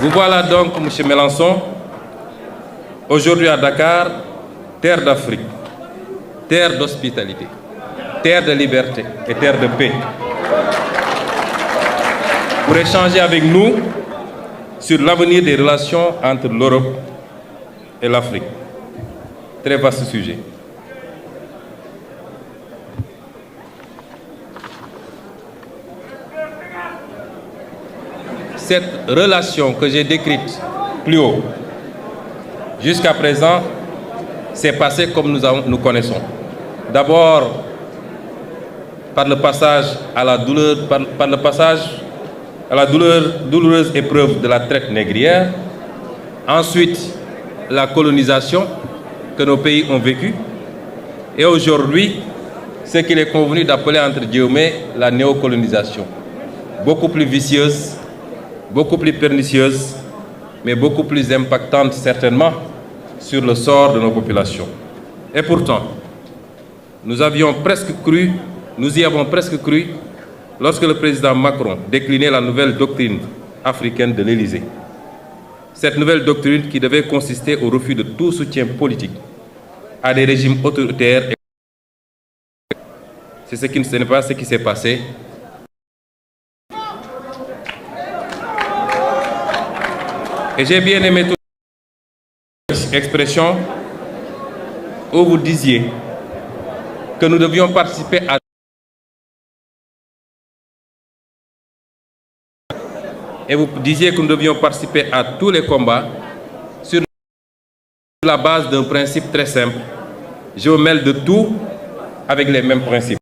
Vous voilà donc, M. Mélenchon, aujourd'hui à Dakar, terre d'Afrique, terre d'hospitalité, terre de liberté et terre de paix, pour échanger avec nous sur l'avenir des relations entre l'Europe et l'Afrique. Très vaste sujet. Cette relation que j'ai décrite plus haut, jusqu'à présent, s'est passée comme nous connaissons. D'abord, par le passage à la douloureuse épreuve de la traite négrière. Ensuite, la colonisation que nos pays ont vécue. Et aujourd'hui, ce qu'il est convenu d'appeler entre guillemets la néocolonisation. Beaucoup plus vicieuse, beaucoup plus pernicieuse, mais beaucoup plus impactante certainement sur le sort de nos populations. Et pourtant, nous y avons presque cru lorsque le président Macron déclinait la nouvelle doctrine africaine de l'Élysée. Cette nouvelle doctrine qui devait consister au refus de tout soutien politique à des régimes autoritaires. Ce n'est pas ce qui s'est passé. Et j'ai bien aimé toute expression où vous disiez que nous devions participer à... Et vous disiez que nous devions participer à tous les combats sur la base d'un principe très simple. Je me mêle de tout avec les mêmes principes.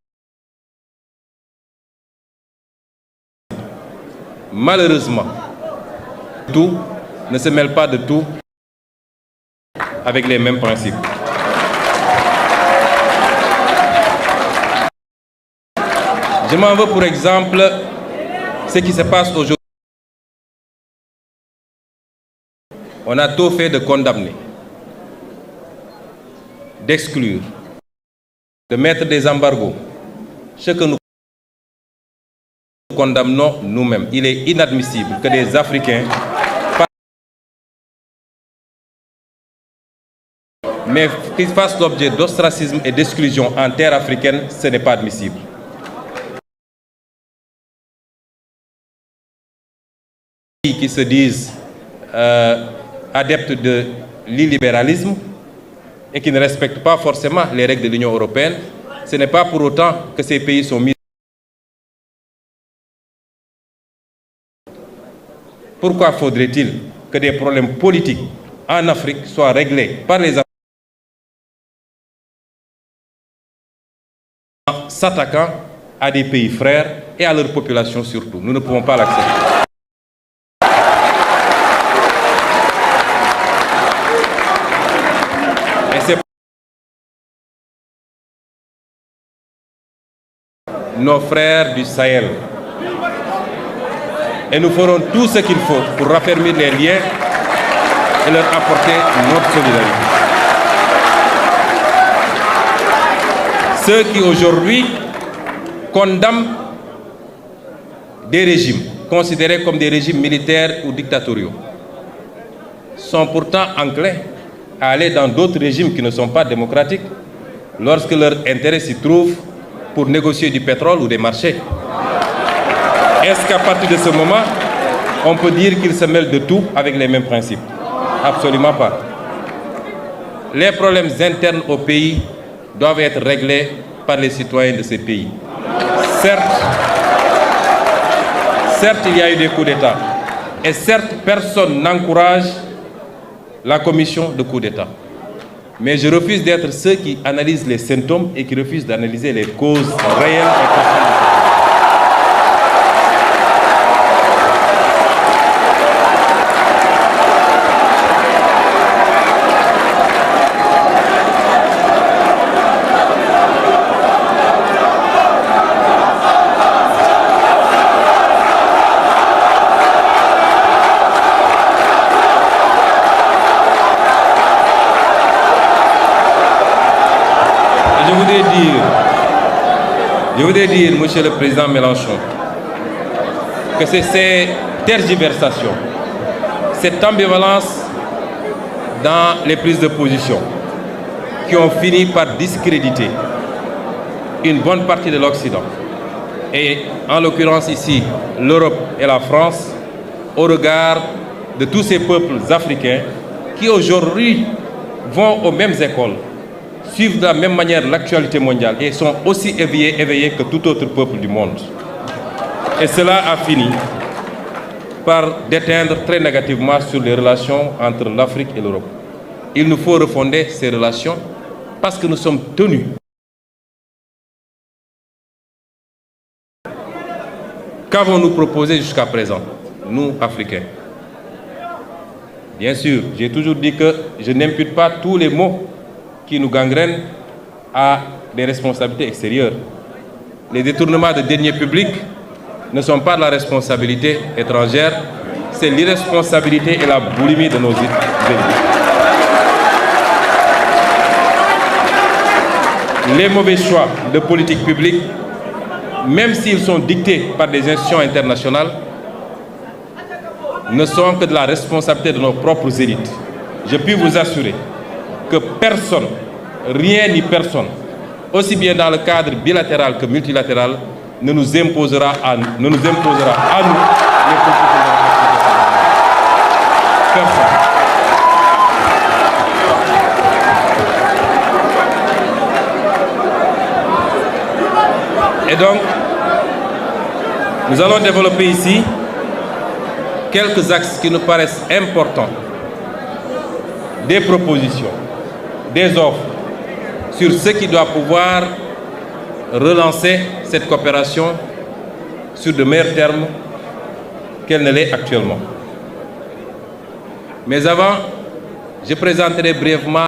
Malheureusement, tout ne se mêle pas de tout avec les mêmes principes. Je m'en veux pour exemple ce qui se passe aujourd'hui. On a tout fait de condamner, d'exclure, de mettre des embargos. Ce que nous condamnons nous-mêmes. Il est inadmissible que des Africains mais qu'ils fassent l'objet d'ostracisme et d'exclusion en terre africaine, ce n'est pas admissible. Qui se disent adeptes de l'illibéralisme et qui ne respectent pas forcément les règles de l'Union européenne, ce n'est pas pour autant que ces pays sont mis. Pourquoi faudrait-il que des problèmes politiques en Afrique soient réglés par les Africains s'attaquant à des pays frères et à leur population surtout? Nous ne pouvons pas l'accepter. Et c'est nos frères du Sahel. Et nous ferons tout ce qu'il faut pour raffermir les liens et leur apporter notre solidarité. Ceux qui aujourd'hui condamnent des régimes considérés comme des régimes militaires ou dictatoriaux sont pourtant enclins à aller dans d'autres régimes qui ne sont pas démocratiques lorsque leur intérêt s'y trouve pour négocier du pétrole ou des marchés. Est-ce qu'à partir de ce moment, on peut dire qu'ils se mêlent de tout avec les mêmes principes? Absolument pas. Les problèmes internes au pays doivent être réglés par les citoyens de ces pays. Certes, il y a eu des coups d'État. Et certes, personne n'encourage la commission de coups d'État. Mais je refuse d'être ceux qui analysent les symptômes et qui refusent d'analyser les causes réelles et profondes. Je voudrais dire, Monsieur le Président Mélenchon, que c'est ces tergiversations, cette ambivalence dans les prises de position qui ont fini par discréditer une bonne partie de l'Occident, et en l'occurrence ici l'Europe et la France, au regard de tous ces peuples africains qui aujourd'hui vont aux mêmes écoles, suivent de la même manière l'actualité mondiale et sont aussi éveillés que tout autre peuple du monde. Et cela a fini par déteindre très négativement sur les relations entre l'Afrique et l'Europe. Il nous faut refonder ces relations parce que nous sommes tenus. Qu'avons-nous proposé jusqu'à présent, nous, Africains? Bien sûr, j'ai toujours dit que je n'impute pas tous les maux qui nous gangrènent à des responsabilités extérieures. Les détournements de deniers publics ne sont pas de la responsabilité étrangère, c'est l'irresponsabilité et la boulimie de nos élites. Les mauvais choix de politique publique, même s'ils sont dictés par des institutions internationales, ne sont que de la responsabilité de nos propres élites. Je puis vous assurer que personne, rien ni personne, aussi bien dans le cadre bilatéral que multilatéral, ne nous imposera à nous les politiques internationales. Personne. Et donc, nous allons développer ici quelques axes qui nous paraissent importants, des propositions, des offres sur ce qui doit pouvoir relancer cette coopération sur de meilleurs termes qu'elle ne l'est actuellement. Mais avant, je présenterai brièvement